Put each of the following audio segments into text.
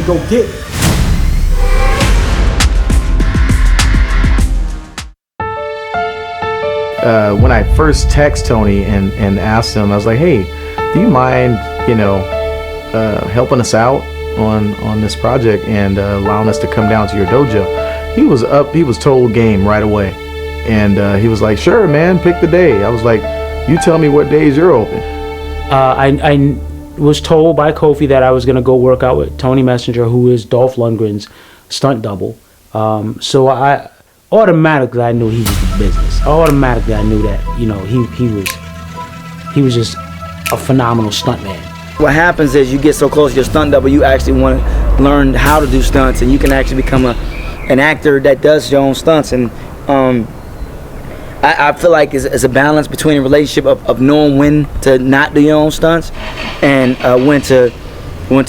go get it. When I first text Tony and asked him, I was like, hey, do you mind, helping us out on this project and allowing us to come down to your dojo? He was told game right away. And he was like, sure, man, pick the day. I was like, you tell me what days you're open. I was told by Kofi that I was going to go work out with Tony Messenger, who is Dolph Lundgren's stunt double. So I automatically I knew he was the business. Automatically I knew that, he was just a phenomenal stuntman. What happens is you get so close to your stunt double, you actually want to learn how to do stunts, and you can actually become an actor that does your own stunts. And I feel like it's a balance between a relationship of knowing when to not do your own stunts and when to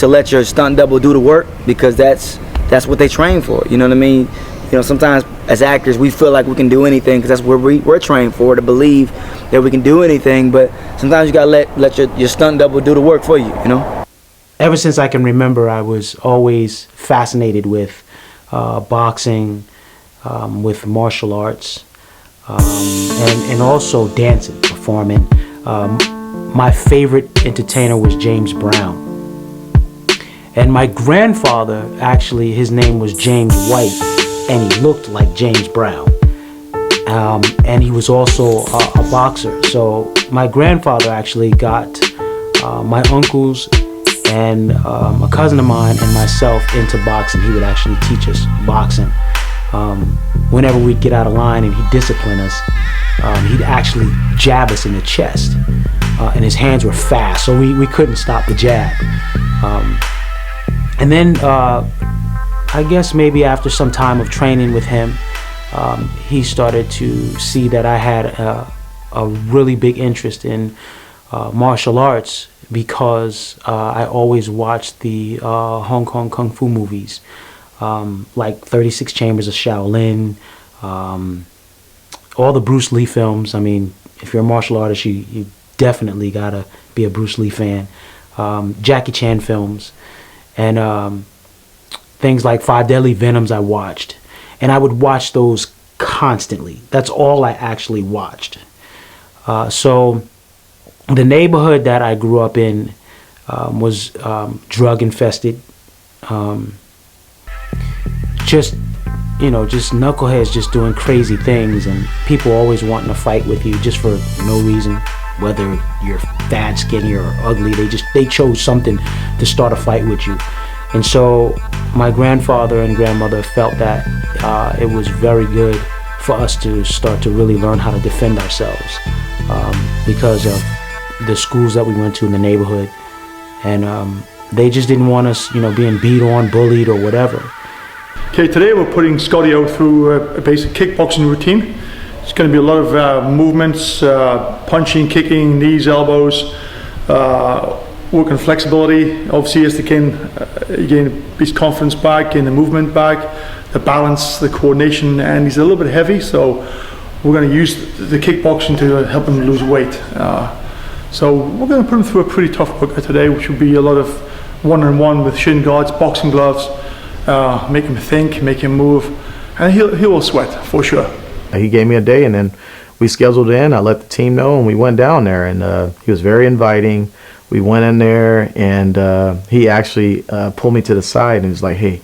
let your stunt double do the work, because that's what they train for. You know what I mean? Sometimes as actors we feel like we can do anything because that's what we're trained for, to believe that we can do anything. But sometimes you gotta let your stunt double do the work for you. Ever since I can remember, I was always fascinated with boxing, with martial arts, and also dancing, performing. My favorite entertainer was James Brown. And my grandfather, actually, his name was James White, and he looked like James Brown. And he was also a boxer. So my grandfather actually got my uncles and a cousin of mine and myself into boxing. He would actually teach us boxing. Whenever we'd get out of line and he'd discipline us, he'd actually jab us in the chest. And his hands were fast, so we couldn't stop the jab. And then I guess maybe after some time of training with him, he started to see that I had a really big interest in martial arts, because I always watched the Hong Kong Kung Fu movies, like 36 Chambers of Shaolin, all the Bruce Lee films. I mean, if you're a martial artist, you definitely gotta be a Bruce Lee fan. Jackie Chan films, and things like Five Deadly Venoms I watched. And I would watch those constantly. That's all I actually watched. So the neighborhood that I grew up in was drug infested. Just knuckleheads just doing crazy things, and people always wanting to fight with you just for no reason, whether you're fat, skinny, or ugly. They chose something to start a fight with you. And so my grandfather and grandmother felt that it was very good for us to start to really learn how to defend ourselves, because of the schools that we went to in the neighborhood. And they just didn't want us, being beat on, bullied, or whatever. Okay, today we're putting Scottio through a basic kickboxing routine. It's going to be a lot of movements, punching, kicking, knees, elbows, working flexibility. Obviously, as they can gain his confidence back, gain the movement back, the balance, the coordination, and he's a little bit heavy, so we're going to use the kickboxing to help him lose weight. So we're going to put him through a pretty tough workout today, which will be a lot of one-on-one with shin guards, boxing gloves, make him think, make him move, and he will sweat for sure. He gave me a day, and then we scheduled in. I let the team know, and we went down there, and he was very inviting. We went in there, and he actually pulled me to the side and was like, hey,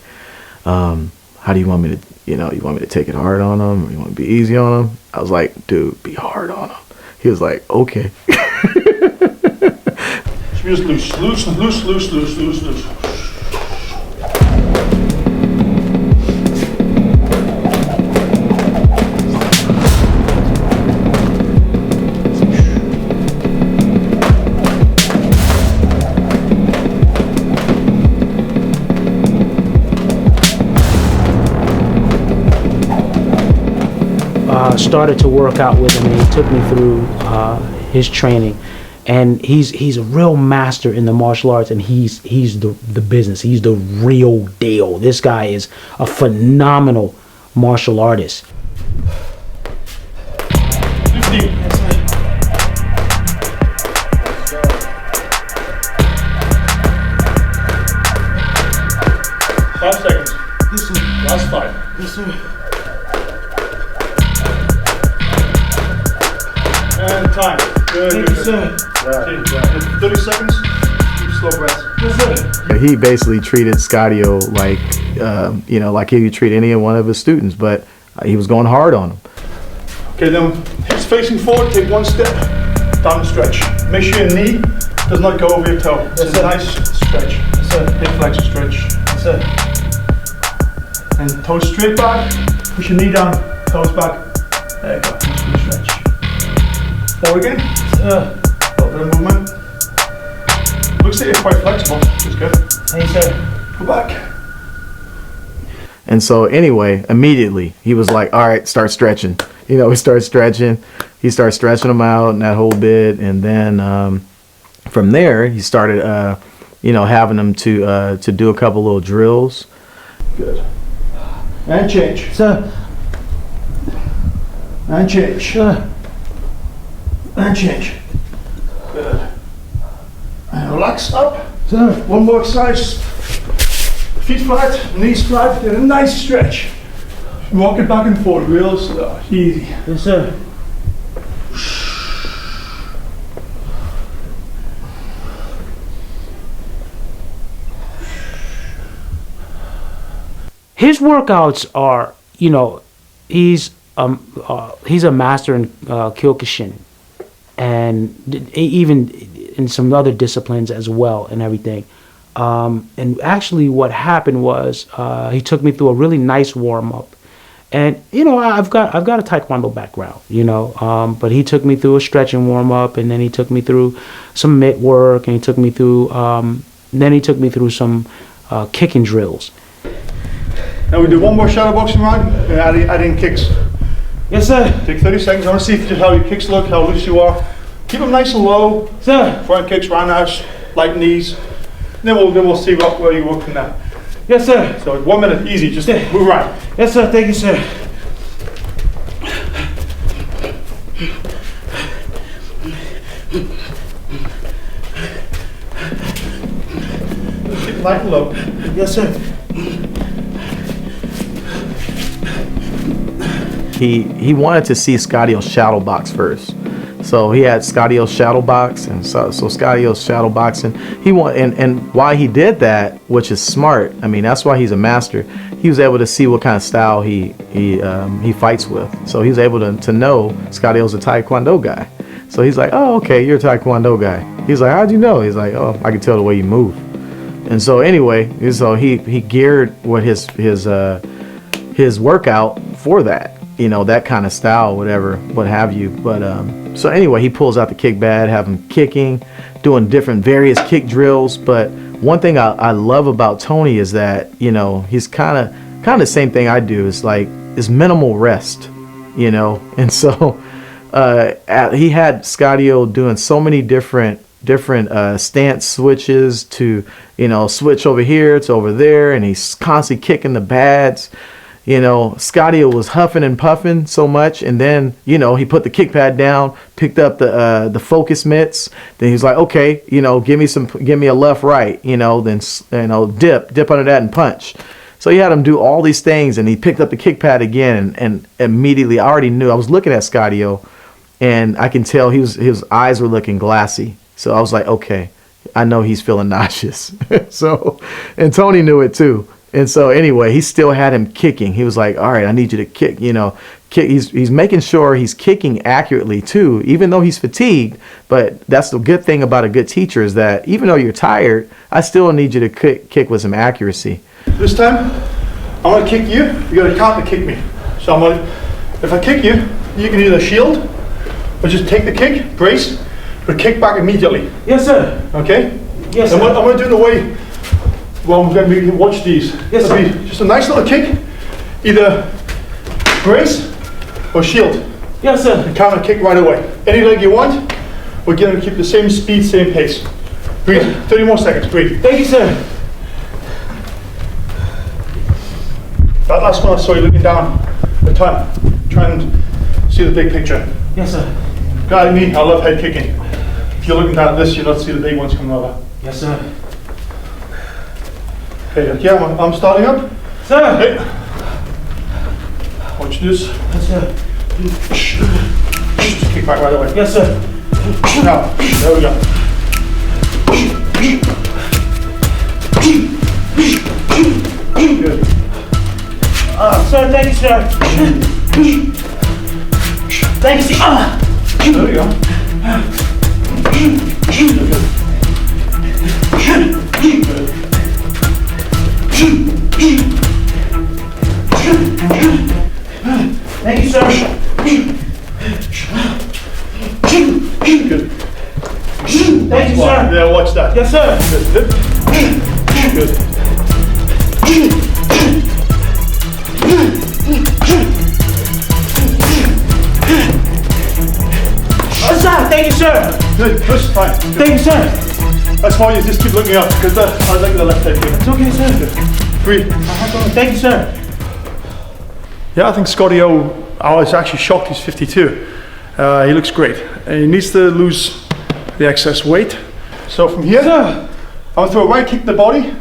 how do you want me to, you want me to take it hard on him, or you want me to be easy on him? I was like, dude, be hard on him. He was like, okay. Just loose. Started to work out with him, and he took me through his training, and he's a real master in the martial arts, and he's the business. He's the real deal. This guy is a phenomenal martial artist. 15. Last 5. Yes, sir. And time. Good, Thank good, you, good. sir. Okay, 30 seconds. Keep slow breaths. Yes, sir. He basically treated Scottio like, like he would treat any one of his students, but he was going hard on him. Okay, then hips facing forward, take 1 step, down and stretch. Make sure your knee does not go over your toe. It's a nice stretch. Yes, sir. Hip flexor stretch. Yes, sir. And toes straight back, push your knee down, toes back. There you go, muscular stretch. Forward again, a little bit of movement. Looks like you're quite flexible, which is good. Thank you, sir. Go back. And so anyway, immediately he was like, all right, start stretching. He started stretching. He started stretching them out and that whole bit. And then from there, he started, having them to do a couple little drills. Good. And change. Sir. And change. Sir. And change. Good. And relax up. Sir. One more exercise. Feet flat, knees flat, and a nice stretch. Walk it back and forth, real slow, easy. Yes, sir. His workouts are, he's a master in Kyokushin, and even in some other disciplines as well and everything. And actually what happened was he took me through a really nice warm-up. And, I've got a Taekwondo background, but he took me through a stretching warm-up, and then he took me through some mitt work, and he took me through some kicking drills. Now we do one more shadow boxing round, and adding kicks. Yes, sir. Take 30 seconds. I want to see just how your kicks look, how loose you are. Keep them nice and low. Sir. Front kicks, roundhouse, light knees. Then we'll see where you work from there. Yes, sir. So 1 minute, easy. Just move around. Yes, sir. Thank you, sir. Keep light and low. Yes, sir. He wanted to see Scottio's shadow box first. So he had Scottio's shadow box, and so Scottio's shadow boxing. And why he did that, which is smart. I mean, that's why he's a master. He was able to see what kind of style he fights with. So he was able to know Scottio's a Taekwondo guy. So he's like, oh, okay, you're a Taekwondo guy. He's like, how'd you know? He's like, oh, I can tell the way you move. And so anyway, so he geared what his workout for that. That kind of style, whatever, what have you. But so anyway, he pulls out the kick pad, have him kicking, doing various kick drills. But one thing I love about Tony is that he's kind of the same thing I do. It's minimal rest, And so he had Scottio doing so many different stance switches to switch over here to over there, and he's constantly kicking the pads. Scottio was huffing and puffing so much, and then he put the kick pad down, picked up the focus mitts. Then he's like, okay, give me a left right, then dip under that and punch. So he had him do all these things, and he picked up the kick pad again, and immediately I already knew. I was looking at Scottio, and I can tell his eyes were looking glassy. So I was like, okay, I know he's feeling nauseous. And Tony knew it too. And so anyway, he still had him kicking. He was like, all right, I need you to kick, kick. He's making sure he's kicking accurately too, even though he's fatigued. But that's the good thing about a good teacher is that even though you're tired, I still need you to kick with some accuracy. This time, I'm going to kick you. You got to counter kick me. So if I kick you, you can either shield or just take the kick, brace, but kick back immediately. Yes, sir. Okay? Yes, sir. sir. I'm going to do the way. Well, I'm going to watch these. Yes, sir. Just a nice little kick, either brace or shield. Yes, sir. And counter kick right away. Any leg you want, we're going to keep the same speed, same pace. Breathe. 30 more seconds. Breathe. Thank you, sir. That last one I saw you looking down the ton, trying to see the big picture. Yes, sir. Guide me. I love head kicking. If you're looking down at this, you'll not see the big ones coming over. Yes, sir. Okay, yeah, I'm starting up. Sir. Okay. Watch this. Yes, sir. Just kick back right away. Yes, sir. Now, there we go. Good. Sir, thank you, sir. Thank you, sir. There we go. Thank you, sir. Good. Thank you, sir. Yeah, watch that. Yes, sir. Good. Yes, sir. Thank you, sir. Good. Push. Fine. Good. Thank you, sir. That's why you just keep looking up because I like the left leg. It's okay, sir. Breathe. Thank you, sir. Yeah, I think Scottio, I was actually shocked he's 52. He looks great. He needs to lose the excess weight. So from here, Sir. I'm gonna throw a right kick to the body.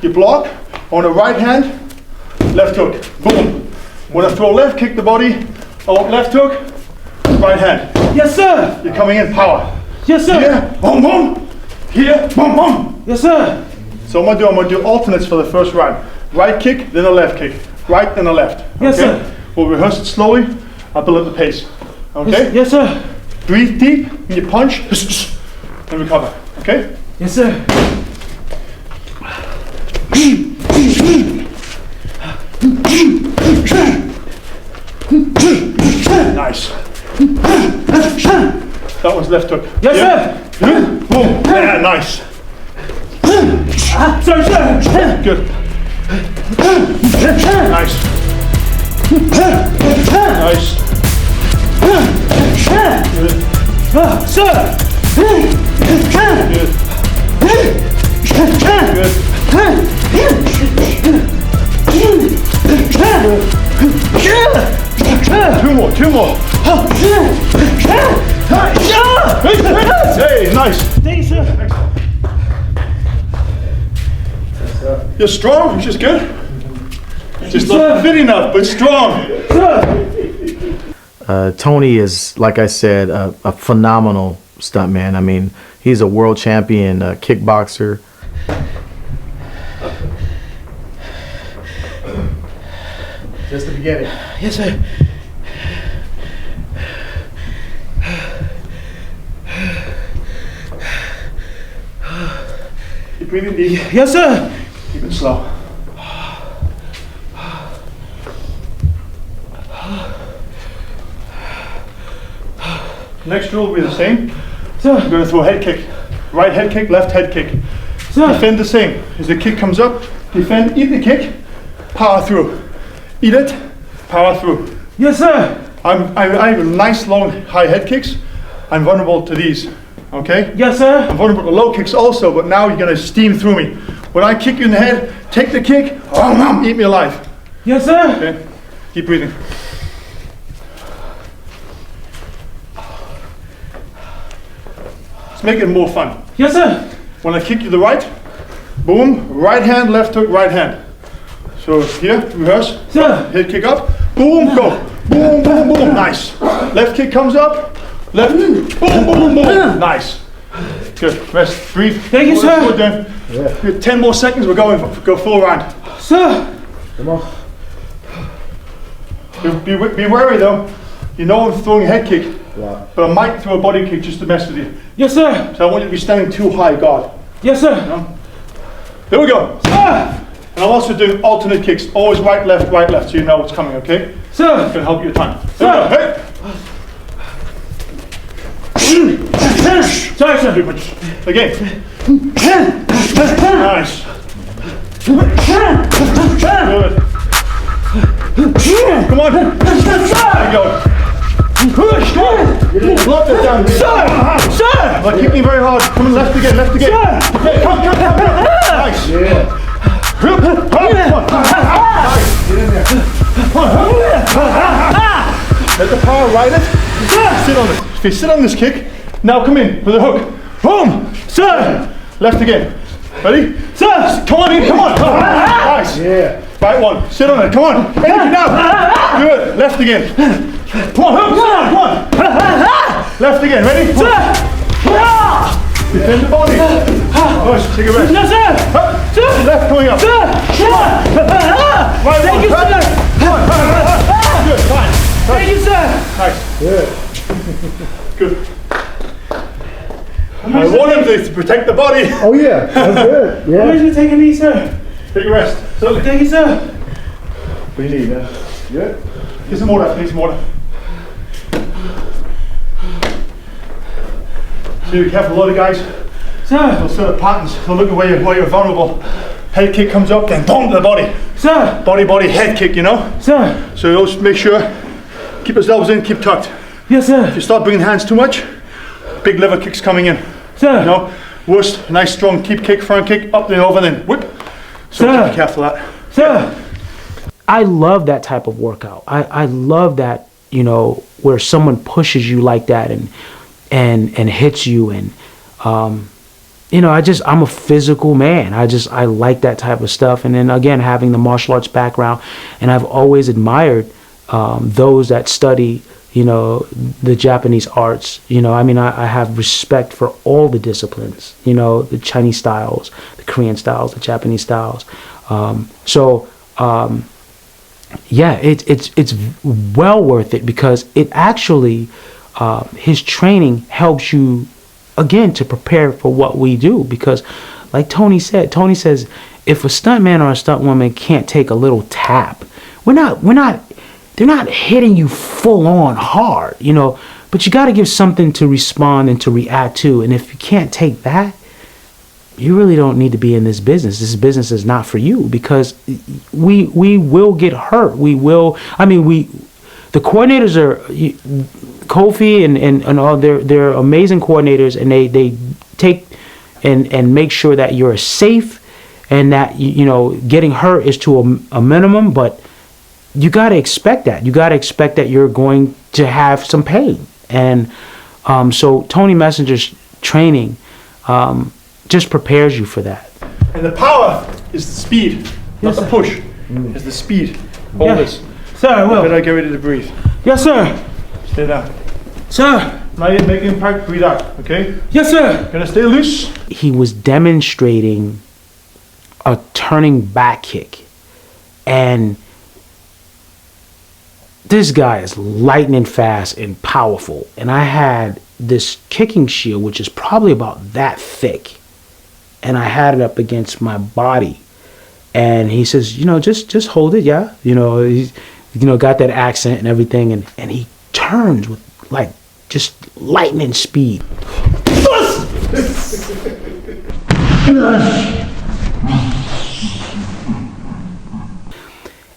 You block on the right hand, left hook. Boom. When I throw a left kick to the body, left hook, right hand. Yes, sir. You're coming in power. Yes, sir. Here, boom, boom. Here, boom, boom. Yes, sir. So I'm gonna do alternates for the first round. Right kick, then a left kick. Right, then a left. Yes, Okay? sir. We'll rehearse it slowly. I'll build up the pace. Okay? Yes, sir. Breathe deep, when you punch, and recover. Okay? Yes, sir. Nice. That was left hook. Yes, Yeah. sir. Boom. Yeah, nice. Sorry, sir. Good. Nice. Nice. Good. Sir. Good. Good. Two more. Hey, nice. Thank you, sir. You're strong, which is good. Just Sir. not fit enough, but strong. Sir. Tony is, like I said, a phenomenal stuntman. I mean, he's a world champion kickboxer. Just the beginning. Yes, sir. Keep breathing deep. Yes, sir. Keep it slow. Next drill will be the same. Sir. I'm going to throw a head kick. Right head kick, left head kick. Sir. Defend the same. As the kick comes up, defend, eat the kick, power through. Eat it, power through. Yes, sir. I have nice long high head kicks. I'm vulnerable to these. Okay? Yes, sir. I'm vulnerable to low kicks also, but now you're gonna steam through me. When I kick you in the head, take the kick, eat me alive. Yes, sir. Okay? Keep breathing. Let's make it more fun. Yes, sir. When I kick you the right, boom, right hand, left hook, right hand. So here, reverse, Sir. head kick up, boom, go. Boom, boom, boom, nice. Left kick comes up, left, boom, boom, boom, nice. Good, rest, breathe. Thank you, sir. Good, then. Yeah. 10 more seconds, we're going, go full round. Sir. Come on. Be wary though, you know I'm throwing a head kick, Yeah. but I might throw a body kick just to mess with you. Yes, sir. So I want you to be standing too high guard. Yes, sir. Here we go. Sir. And I'm also doing alternate kicks, always right, left, so you know what's coming, okay? Sir. Can help your time. Sir. Hey! Sorry, sir. Again. Nice. Good. Come on. There you go. Push. Block that down. Sir. Like kicking very hard. Come on, left again. Sir. Okay, come. Nice. Yeah. Let the power ride it. Sit on it. If you sit on this kick, now come in with a hook. Boom. Sir. Left again. Ready? Sir! Come on in, come on! Nice. Yeah. Right one. Sit on it. Come on. Energy now. Good. Left again. Come on. Come on. Left again. Ready? Defend the body. Nice. Take a rest. Yes, sir. Up. Sir. Left coming up. Sir. Right Thank one. you, sir. Good. Fine. Thank you, sir. Nice. Good. I want him to protect the body. Oh yeah, that's good. Yeah. Where's you taking me, sir? Take a rest. So, Thank you, sir. what do you need? Good. Get some water. Need some water. So be careful, a lot of guys. Sir. They'll set up patterns. They'll look at where you're vulnerable. Head kick comes up, then boom to the body. Sir. Body, head kick, you know? Sir. So you always make sure, keep those elbows in, keep tucked. Yes, If sir. you start bringing hands too much, big lever kicks coming in. Sir. You know? Worst, nice strong keep kick, front kick, up then over, then whip. So Sir. be careful of that. Sir. I love that type of workout. I love that, you know, where someone pushes you like that and hits you and you know, I'm a physical man. I like that type of stuff. And then again, having the martial arts background, and I've always admired those that study, you know, the Japanese arts. You know, I mean, I have respect for all the disciplines, you know, the Chinese styles, the Korean styles, the Japanese styles. Yeah, it's well worth it because it actually, his training helps you, again, to prepare for what we do. Because like Tony says, if a stuntman or a stuntwoman can't take a little tap, they're not hitting you full on hard, you know, but you got to give something to respond and to react to. And if you can't take that, you really don't need to be in this business. This business is not for you because we will get hurt. The coordinators are, Kofi and all, they're amazing coordinators, and they take and make sure that you're safe and that, you know, getting hurt is to a minimum, but you got to expect that. You got to expect that you're going to have some pain. And so Tony Messenger's training just prepares you for that. And the power is the speed, not the push. It's the speed. Hold this. Sir, I will. Better get ready to breathe. Yes, sir. Stay down. Sir. Now you make impact, breathe out, okay? Yes, sir. Gonna stay loose. He was demonstrating a turning back kick. And this guy is lightning fast and powerful. And I had this kicking shield, which is probably about that thick. And I had it up against my body. And he says, you know, just hold it, yeah? You know, he's, you know, got that accent and everything. And he turns with, like, just lightning speed.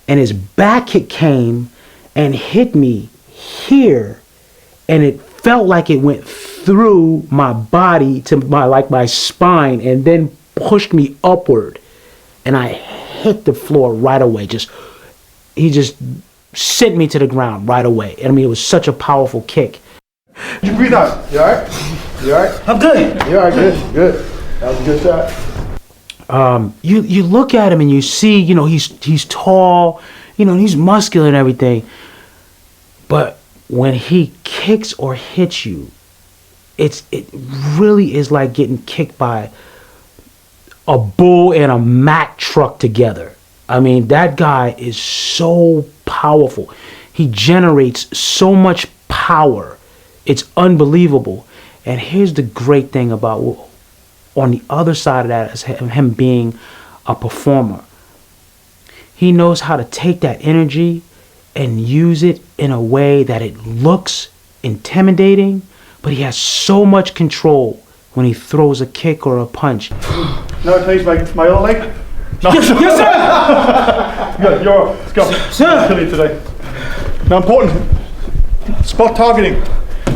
And his back kick came and hit me here, and it felt like it went through my body to my spine and then pushed me upward, and I hit the floor right away. He just sent me to the ground right away. I mean, it was such a powerful kick. You breathe out. You alright? You alright? I'm good. You alright? Good. That was a good shot. You look at him and you see, you know, he's tall, you know, and he's muscular and everything. But when he kicks or hits you, it really is like getting kicked by a bull and a Mack truck together. I mean, that guy is so powerful. He generates so much power. It's unbelievable. And here's the great thing about, on the other side of that, is him being a performer. He knows how to take that energy and use it in a way that it looks intimidating, but he has so much control when he throws a kick or a punch. Now I place my other leg. No. Yes, yes, sir! Good, you're up. Let's go. Sir! Kill you today. Now important. Spot targeting.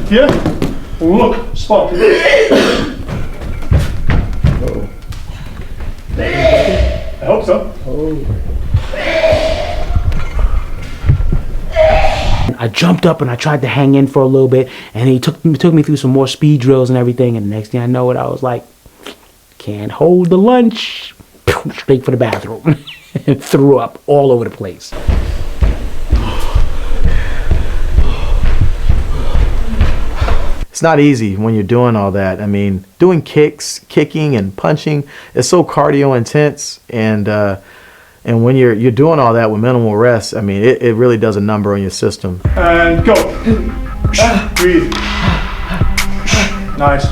Here. Look. Spot. I hope so. I jumped up and I tried to hang in for a little bit, and he took me through some more speed drills and everything, and the next thing I know it, I was like, can't hold the lunch. Straight for the bathroom. And threw up all over the place. It's not easy when you're doing all that. I mean, doing kicking and punching, it's so cardio intense, and when you're doing all that with minimal rest, I mean, it really does a number on your system. And go. Breathe. Nice.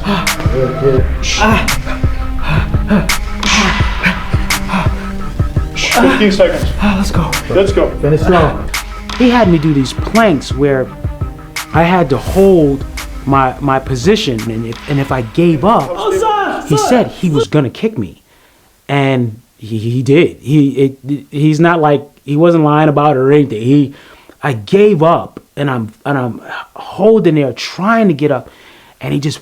15 seconds. Let's go. Let's go. Finish strong. He had me do these planks where I had to hold my position, and if I gave up, he said he was gonna kick me, and he did. He's not like, he wasn't lying about it or anything. I gave up, and I'm holding there trying to get up, and he just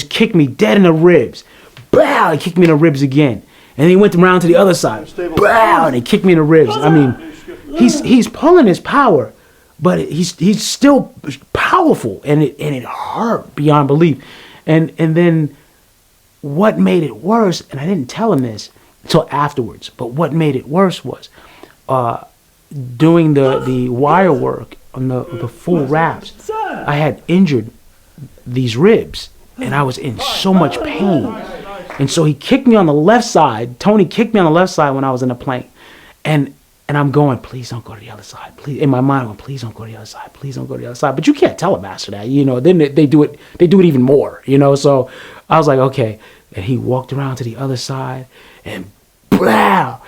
kicked me dead in the ribs. Bow, he kicked me in the ribs again, and he went around to the other side. Bow, and he kicked me in the ribs. I mean, he's pulling his power, but he's still powerful, and it hurt beyond belief. And then what made it worse, and I didn't tell him this until afterwards, but what made it worse was doing the wire work on the full wraps. I had injured these ribs, and I was in so much pain. And so he kicked me on the left side. Tony kicked me on the left side when I was in the plank, and I'm going, please don't go to the other side. Please, in my mind, I'm going, please don't go to the other side. Please don't go to the other side. But you can't tell a master that, you know. Then they do it. They do it even more, you know. So I was like, okay. And he walked around to the other side, and blah,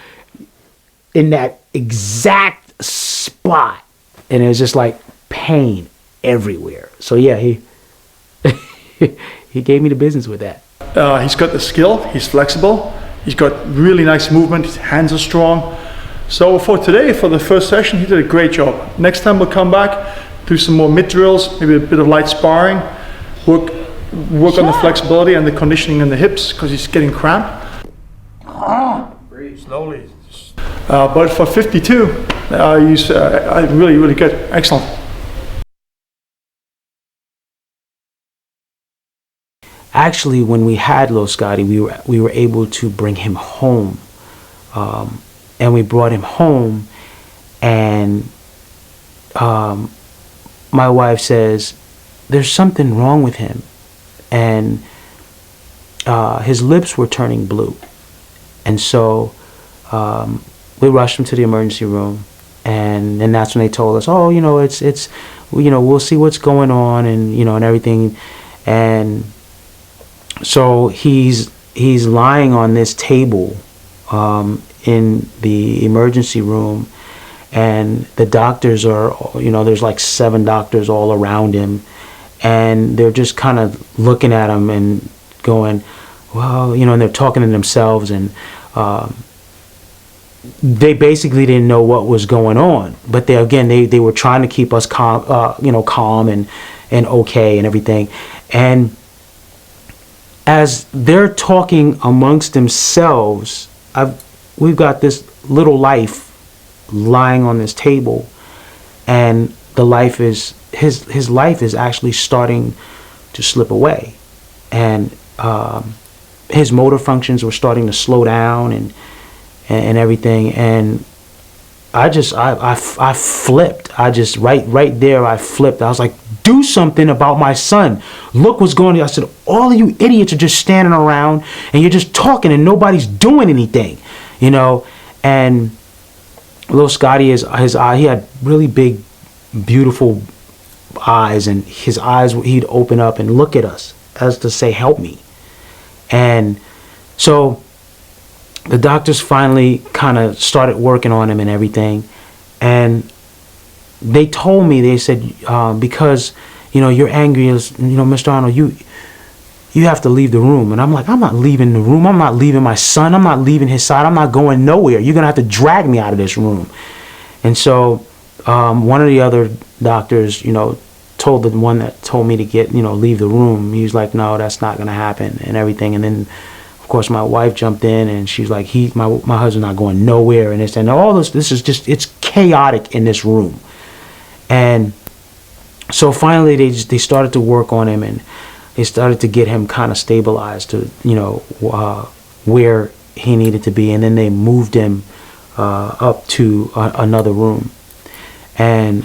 in that exact spot, and it was just like pain everywhere. So yeah, he he gave me the business with that. He's got the skill. He's flexible. He's got really nice movement. His hands are strong. So for today, for the first session, he did a great job. Next time we'll come back, do some more mid drills, maybe a bit of light sparring, work on the flexibility and the conditioning in the hips because he's getting cramp. Breathe slowly. But for 52, he's really, really good. Excellent. Actually, when we had little Scotty, we were able to bring him home. And we brought him home, and my wife says, there's something wrong with him. And his lips were turning blue. And so we rushed him to the emergency room, and that's when they told us, oh, you know, it's you know, we'll see what's going on, and you know, and everything. And so he's lying on this table in the emergency room, and the doctors are, you know, there's like 7 doctors all around him, and they're just kind of looking at him and going, well, you know, and they're talking to themselves, and they basically didn't know what was going on, but they were trying to keep us calm, you know, calm and okay and everything. And as they're talking amongst themselves, we've got this little life lying on this table, and the life is his life is actually starting to slip away, and his motor functions were starting to slow down and everything. And I flipped. I just right there I flipped. I was like, do something about my son. Look what's going on. I said, all of you idiots are just standing around and you're just talking and nobody's doing anything, you know. And little Scotty, his eye, he had really big, beautiful eyes, and his eyes, he'd open up and look at us as to say, help me. And so the doctors finally kind of started working on him and everything, and they told me, they said, because, you know, you're angry, you know, Mr. Arnold, you have to leave the room. And I'm like, I'm not leaving the room. I'm not leaving my son. I'm not leaving his side. I'm not going nowhere. You're going to have to drag me out of this room. And so one of the other doctors, you know, told the one that told me to leave the room. He was like, no, that's not going to happen and everything. And then, of course, my wife jumped in, and she's like, my husband's not going nowhere. And all this is just, it's chaotic in this room. And so finally they started to work on him, and They started to get him kind of stabilized to, where he needed to be, and then they moved him up to another room. And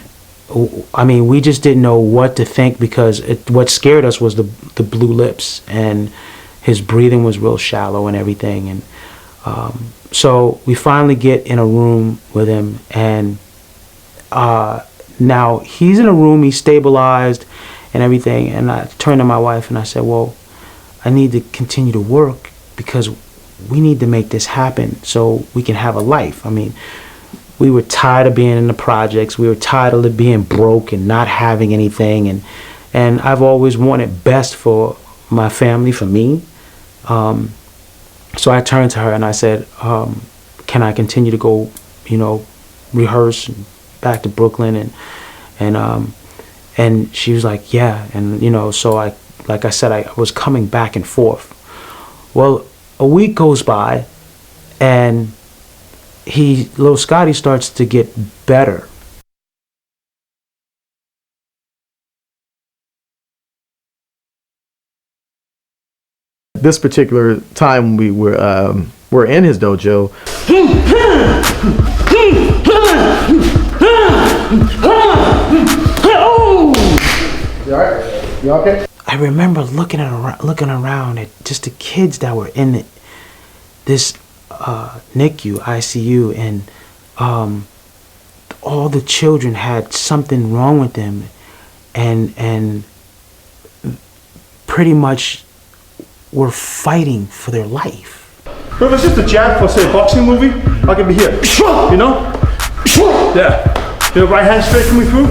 I mean, we just didn't know what to think, because what scared us was the blue lips, and his breathing was real shallow and everything. And so we finally get in a room with him, and now he's in a room, he's stabilized and everything. And I turned to my wife and I said, well, I need to continue to work, because we need to make this happen so we can have a life. I mean, we were tired of being in the projects. We were tired of being broke and not having anything. And I've always wanted best for my family, for me. So I turned to her and I said, can I continue to go, rehearse back to Brooklyn? And she was like, yeah. And, so like I said, I was coming back and forth. Well, a week goes by, and little Scotty starts to get better. This particular time we were in his dojo. You all right? You okay? I remember looking around at just the kids that were in this NICU, ICU, and all the children had something wrong with them, and pretty much were fighting for their life. If it's just a jab for, say, a boxing movie, I could be here. You know? Yeah. Your right hand straight coming through.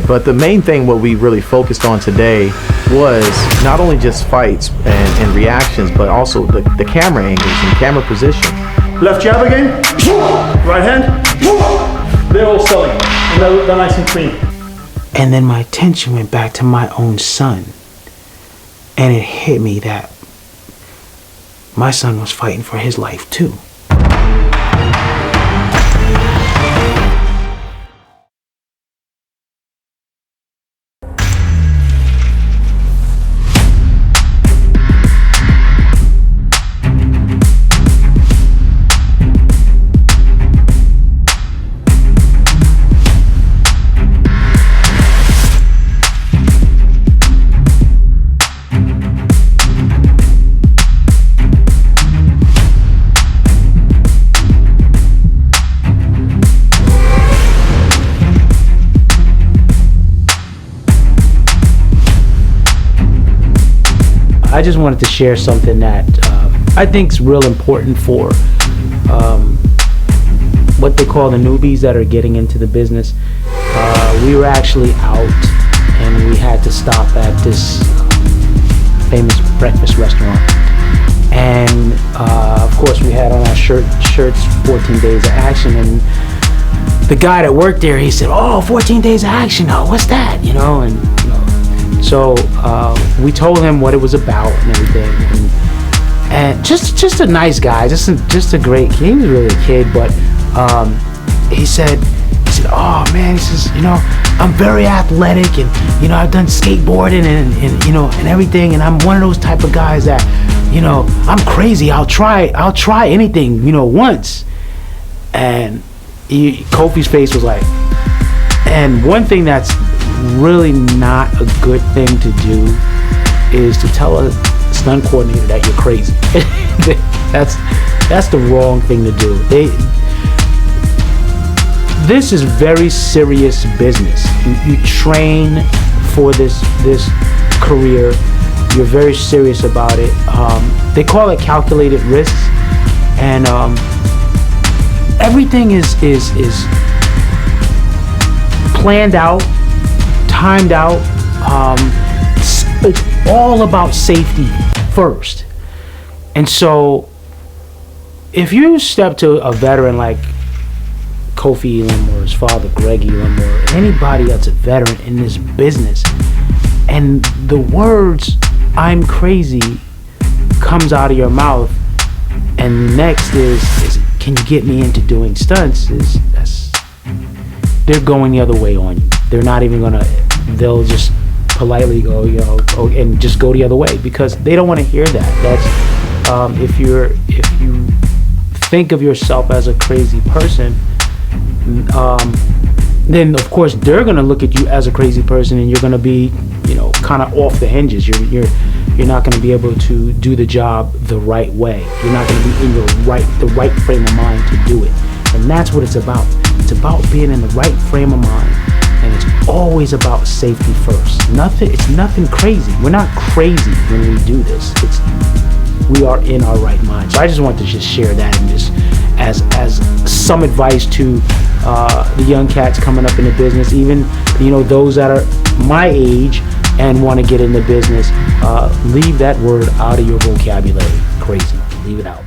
But the main thing, what we really focused on today, was not only just fights and reactions, but also the camera angles and camera position. Left jab again. Right hand. They're all selling. And they're nice and clean. And then my attention went back to my own son. And it hit me that my son was fighting for his life too. I just wanted to share something that I think is real important for what they call the newbies that are getting into the business. We were actually out, and we had to stop at this famous breakfast restaurant. And of course, we had on our shirts 14 days of action. And the guy that worked there, he said, "Oh, 14 days of action. Oh, what's that?" So we told him what it was about and everything, and just a nice guy, just a great kid. He was really a kid, but he said, "Oh man," he says, "I'm very athletic, and I've done skateboarding and everything, and I'm one of those type of guys that, I'm crazy. I'll try anything, once." And Kofi's face was like, and one thing that's really not a good thing to do is to tell a stunt coordinator that you're crazy. That's the wrong thing to do. This is very serious business. You train for this career. You're very serious about it. They call it calculated risks, and everything is planned out, timed out. It's all about safety first. And so if you step to a veteran like Kofi Elam or his father Greg Elam or anybody that's a veteran in this business, and the words "I'm crazy" comes out of your mouth, and next is "Can you get me into doing stunts?" They're going the other way on you. They're not even gonna. They'll just politely go, and just go the other way, because they don't want to hear that. That's if you think of yourself as a crazy person, then of course they're gonna look at you as a crazy person, and you're gonna be, kind of off the hinges. You're not gonna be able to do the job the right way. You're not gonna be in the right frame of mind to do it. And that's what it's about. It's about being in the right frame of mind, and it's always about safety first. It's nothing crazy. We're not crazy when we do this. We are in our right mind. So I just want to just share that, and just as some advice to the young cats coming up in the business, even those that are my age and want to get in the business. Leave that word out of your vocabulary. Crazy. Leave it out.